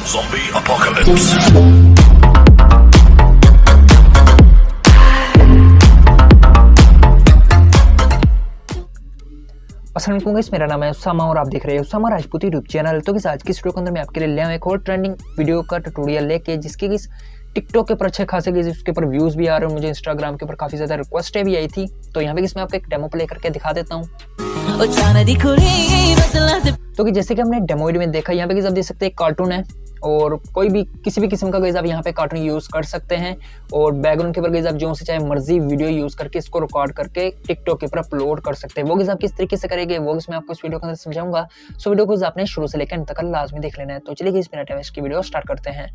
Zombie apocalypse. अस्सलाम वालेकुम guys, मेरा नाम है उसामा और आप देख रहे हैं उसामा राजपूत यूट्यूब चैनल। तो आज की वीडियो के अंदर मैं आपके लिए ले आया एक और ट्रेंडिंग वीडियो का ट्यूटोरियल लेके, जिसके किस टिकटॉक के ऊपर अच्छे खासे गए, उसके ऊपर व्यूज़ भी आ रहे हैं, मुझे इंस्टाग्राम के ऊपर काफ़ी ज़्यादा रिक्वेस्टें भी आई थी। तो यहाँ पे मैं आपको एक डेमो प्ले करके दिखा देता हूँ। तो कि जैसे कि हमने डेमो वीडियो में देखा, यहाँ पे आप देख सकते हैं एक कार्टून है और कोई भी किसी भी किस्म का आप यहाँ पे कार्टून यूज़ कर सकते हैं और बैकग्राउंड के ऊपर आप जो से चाहे मर्जी वीडियो यूज़ करके इसको रिकॉर्ड करके टिकटॉक के ऊपर अपलोड कर सकते हैं। वो आप किस तरीके से करेंगे वो मैं आपको इस वीडियो के अंदर समझाऊंगा। सो वीडियो को आपने शुरू से लेकर अंत तक लाजमी देख लेना है। तो चलिए इस मिनट में इसकी वीडियो स्टार्ट करते हैं।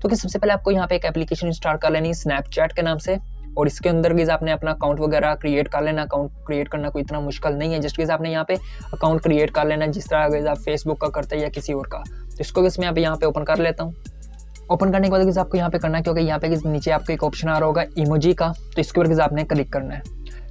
तो कि सबसे पहले आपको यहाँ पे एक एप्लीकेशन इंस्टॉल कर लेनी है स्नैपचैट के नाम से, और इसके अंदर आपने अपना अकाउंट वगैरह क्रिएट कर लेना। अकाउंट क्रिएट करना कोई इतना मुश्किल नहीं है, जस्ट आपने यहाँ पे अकाउंट क्रिएट कर लेना जिस तरह आप फेसबुक का करते हैं या किसी और का। तो इसको मैं आप यहाँ पे ओपन कर लेता हूँ। ओपन करने के बाद आपको यहाँ पे करना है, क्योंकि यहाँ पे नीचे आपको एक ऑप्शन आ रहा होगा इमोजी का, तो इसके ऊपर आपने क्लिक करना है।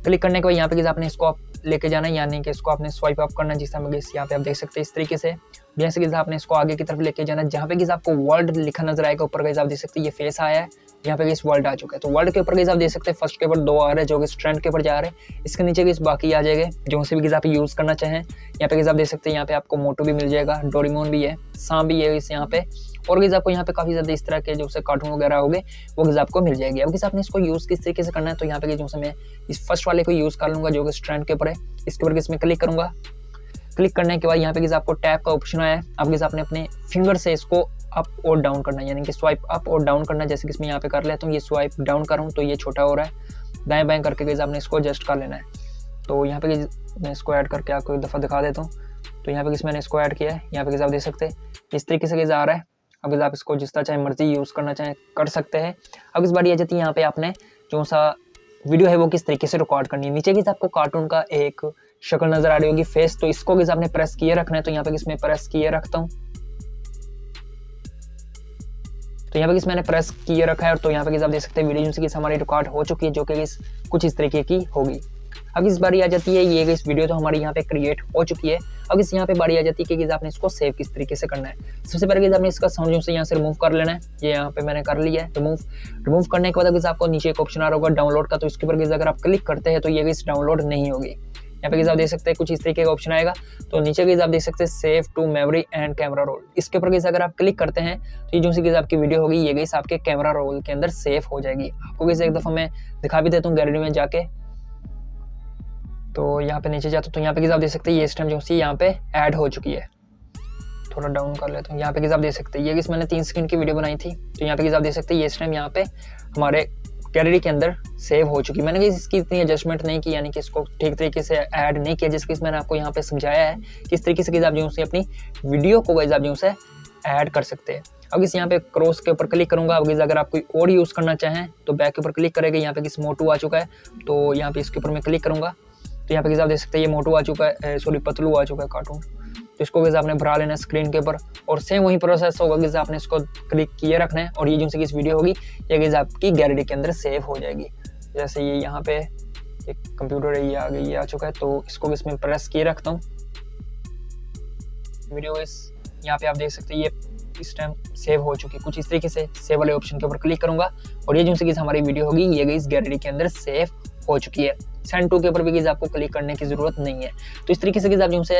क्लिक करने के बाद यहाँ पे आपने इसको आप लेके जाना है, यानी कि इसको आपने स्वाइप अप करना है, जिस तरह यहाँ पे आप देख सकते हैं इस तरीके से। जैसे कि आपने इसको आगे की तरफ लेके जाना है, जहाँ पे आपको वर्ल्ड लिखा नजर आएगा ऊपर आप देख सकते हैं ये फेस आया है, यहाँ पे इस वर्ल्ड आ चुका है। तो वर्ल्ड के ऊपर आप देख सकते हैं फर्स्ट के ऊपर 2 आ रहे हैं जो कि ट्रेंड के ऊपर जा रहे हैं, इसके नीचे बाकी आ जाएंगे जो से भी आप यूज़ करना चाहें। यहाँ पे आप देख सकते हैं यहाँ पे आपको मोटो भी मिल जाएगा, डोरेमोन भी है, सांप भी है इस यहाँ पे, और आपको यहाँ पे काफ़ी ज़्यादा इस तरह के जो से कार्टून वगैरह हो गए वो आपको मिल जाएगी। अब आपने इसको यूज़ किस तरीके से करना है, तो यहाँ पे जो से मैं इस फर्स्ट वाले को यूज़ कर लूँगा जो कि ट्रेंड के ऊपर है। इसके ऊपर इसमें क्लिक करूँगा। क्लिक करने के बाद यहाँ पे आपको टैप का ऑप्शन आया है। अब आपने अपने फिंगर से इसको अप और डाउन करना है, यानी कि स्वाइप अप और डाउन करना है। जैसे कि मैं यहाँ पे कर लेता हूँ, ये स्वाइप डाउन करूँ तो ये छोटा हो रहा है, दाएं बाएं करके आपने इसको एडजस्ट कर लेना है। तो यहाँ पे मैं इसको ऐड करके आपको एक दफ़ा दिखा देता हूँ। तो यहाँ पे मैंने इसको ऐड किया है, यहाँ पे आप देख सकते हैं इस तरीके से आ रहा है। अब आप इसको जिस तरह चाहे मर्जी यूज़ करना चाहें कर सकते हैं। अब इस बारी आ जाती है यहाँ पे आपने जो सा वीडियो है वो किस तरीके से रिकॉर्ड करनी है। नीचे की आपको कार्टून का एक शक्ल नजर आ रही होगी, फेस, तो इसको भी आपने प्रेस किए रखना है। तो यहाँ पे इसमें प्रेस किए रखता हूँ, तो यहाँ पे मैंने प्रेस किए रखा है। तो यहाँ पे आप देख सकते हैं वीडियो जो कि हमारी रिकॉर्ड हो चुकी है, जो कि कुछ इस तरीके की होगी। अब इस बारी आ जाती है ये इस वीडियो तो हमारी यहाँ पे क्रिएट हो चुकी है। अब इस यहाँ पे बारी आ जाती है कि आपने इसको सेव किस तरीके से करना है। सबसे पहले आपने इसका साउंड जो से यहाँ से रिमूव कर लेना है। ये यहाँ पे मैंने कर लिया है रिमूव करने के बाद आपको नीचे एक ऑप्शन आ रहा होगा डाउनलोड का, तो इसके ऊपर अगर आप क्लिक करते हैं तो ये डाउनलोड नहीं होगी। यहाँ पे आप देख सकते हैं कुछ इस तरीके का ऑप्शन आएगा। तो नीचे आप देख सकते हैं save to memory and camera roll, इसके ऊपर अगर आप क्लिक करते हैं तो ये जो सी आपकी वीडियो होगी ये आपके कैमरा रोल के अंदर सेव हो जाएगी। आपको एक दफ़ा मैं दिखा भी देता हूँ गैलरी में जाके। तो यहाँ पे नीचे जाता हूँ तो यहाँ पे आप देख सकते हैं ये इस टाइम जो सी यहाँ पे ऐड हो चुकी है। थोड़ा डाउन कर लेता हूँ। यहाँ पे आप देख सकते हैं ये मैंने 3 सेकंड की वीडियो बनाई थी। तो यहाँ पे आप देख सकते हैं ये इस टाइम यहाँ पे हमारे गैलरी के अंदर सेव हो चुकी। मैंने इसकी इतनी एडजस्टमेंट नहीं की, यानी कि इसको ठीक तरीके से ऐड नहीं किया, जिसकी मैंने आपको यहाँ पे समझाया है किस तरीके से आप जो से अपनी वीडियो को आप जो से ऐड कर सकते हैं। अब इस यहाँ पे क्रॉस के ऊपर क्लिक करूंगा। अब अगर आप कोई और यूज़ करना चाहें तो बैक के ऊपर क्लिक करेंगे। यहाँ पे मोटू आ चुका है, तो यहाँ पे इसके ऊपर मैं क्लिक करूंगा। तो यहाँ पे आप देख सकते हैं ये मोटू आ चुका है, सॉरी पतलू आ चुका है कार्टून। तो इसको आपने भरा लेना है स्क्रीन के ऊपर, और सेम वही प्रोसेस होगा कि आपने इसको क्लिक किए रखना है, और ये जो इस वीडियो होगी ये आपकी गैलरी के अंदर सेव हो जाएगी। जैसे ये यहाँ पे एक कंप्यूटर है, ये आ गई, ये आ चुका है। तो इसको इसमें प्रेस किए रखता हूँ। वीडियो यहाँ पे आप देख सकते हैं ये इस टाइम सेव हो चुकी है। कुछ इस तरीके से सेव वाले ऑप्शन के ऊपर क्लिक करूंगा और ये जो हमारी वीडियो होगी ये इस गैलरी के अंदर सेव हो चुकी है। सेंड टू के ऊपर भी आपको क्लिक करने की जरूरत नहीं है। तो इस तरीके से आप जो से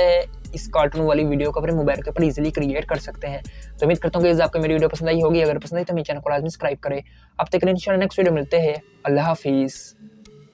इस कार्टून वाली वीडियो को अपने मोबाइल के ऊपर इजीली क्रिएट कर सकते हैं। तो उम्मीद करता हूँ कि आपको मेरी वीडियो पसंद आई होगी। अगर पसंद आई तो मेरे चैनल को लाजमी सब्सक्राइब करें। अब तक इंशाल्लाह नेक्स्ट वीडियो मिलते हैं। अल्लाह हाफिज़।